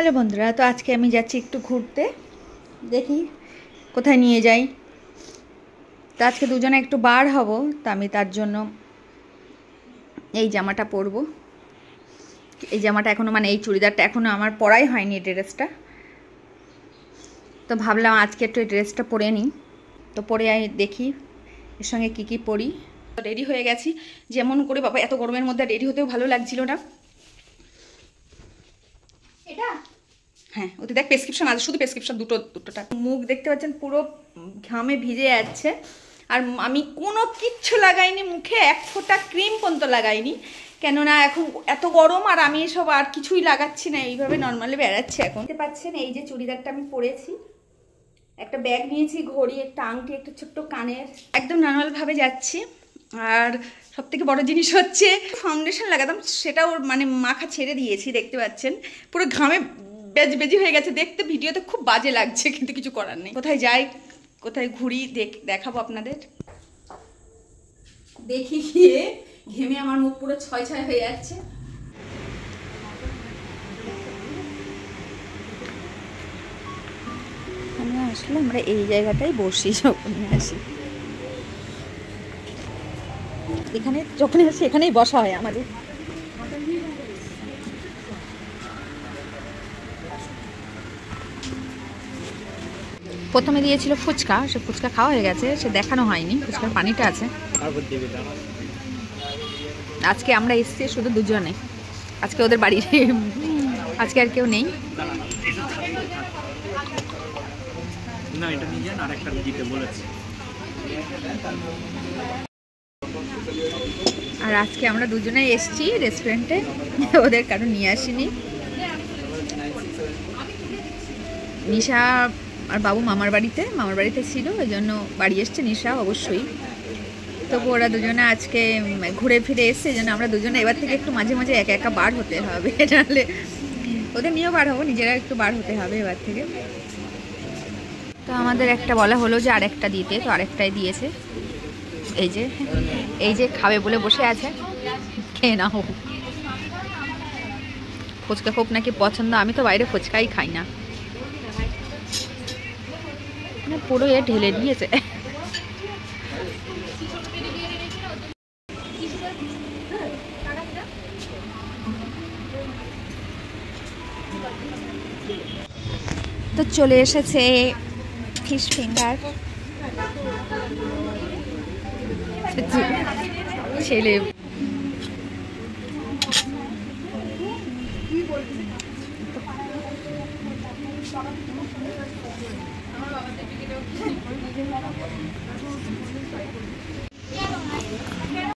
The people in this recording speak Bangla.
হ্যালো বন্ধুরা, তো আজকে আমি যাচ্ছি একটু ঘুরতে, দেখি কোথায় নিয়ে যাই। তো আজকে দুজনে একটু বার হব, তো আমি তার জন্য এই জামাটা পরবো। এই জামাটা এখনও এই চুড়িদারটা এখনও আমার পরাই হয়নি, এই ড্রেসটা। তো ভাবলাম আজকে একটু এই ড্রেসটা পরে নিই। তো পরে দেখি এর সঙ্গে কী কী পরি। রেডি হয়ে গেছি যেমন করে, বাবা এত গরমের মধ্যে রেডি হতেও ভালো লাগছিল না। এটা হ্যাঁ, ওতে দেখ প্রেসক্রিপশন আছে, শুধু প্রেসক্রিপশন দুটোটা। মুখ দেখতে পাচ্ছেন পুরো ঘামে ভিজে যাচ্ছে, আর আমি কোনো কিচ্ছু লাগাইনি মুখে, এক ফোঁটা ক্রিম পর্যন্ত লাগাইনি, কেননা এখন এত গরম। আর আমি এসব আর কিছুই লাগাচ্ছি না, এইভাবে নর্মালি বেড়াচ্ছি। এখন দেখতে পাচ্ছেন এই যে চুড়িদারটা আমি পরেছি, একটা ব্যাগ নিয়েছি, ঘড়ি, একটা আংটি, একটা ছোট্ট কানের, একদম নর্মালভাবে যাচ্ছি। আর সব থেকে বড় জিনিস হচ্ছে ফাউন্ডেশন লাগাতাম, সেটাও মাখা ছেড়ে দিয়েছি, দেখতে পাচ্ছেন পুরো ঘামে বেজি হয়ে গেছে। দেখতে ভিডিওতে খুব বাজে লাগছে, কিন্তু কিছু করার নেই। কোথায় যাই, কোথায় ঘুরি দেখাবো আপনাদের। দেখি গিয়ে ঘেমে আমার মুখ পুরো ছয় হয়ে যাচ্ছে। আসলে আমরা এই জায়গাটাই বসি যখন আসি, এখানে যখন আসি এখানেই বসা হয় আমাদের। প্রথমে দিয়েছিল ফুচকা, সে ফুচকা খাওয়া হয়ে গেছে, সে দেখানো হয়নি, ফুচকার পানিটা আছে। আজকে আমরা এসছি শুধু দুজনে, আজকে ওদের বাড়ির আজকে আর কেউ নেই। আর আজকে আমরা দুজনে এসছি রেস্টুরেন্টে, ওদের কারো নিয়ে আসিনি। নিশা আর বাবু মামার বাড়িতে ছিল, ওই জন্য বাড়ি এসছে নিশা অবশ্যই। তবু ওরা দুজনে আজকে ঘুরে ফিরে এসছে, এই জন্য আমরা দুজনে এবার থেকে একটু মাঝে মাঝে একা একা বার হতে হবে, নাহলে ওদের নিয়েও বার হবো, নিজেরা একটু বার হতে হবে এবার থেকে। তো আমাদের একটা বলা হলো যে আরেকটা দিতে, তো আরেকটাই দিয়েছে। এই যে খাবে বলে বসে আছে, খেয়ে না হোক। ফুচকা খুব নাকি পছন্দ, আমি তো বাইরে ফুচকাই খাই না, পুরো ঢেলে দিয়েছে। তো চলে এসেছে ফিশ ফিঙ্গার, ছেলে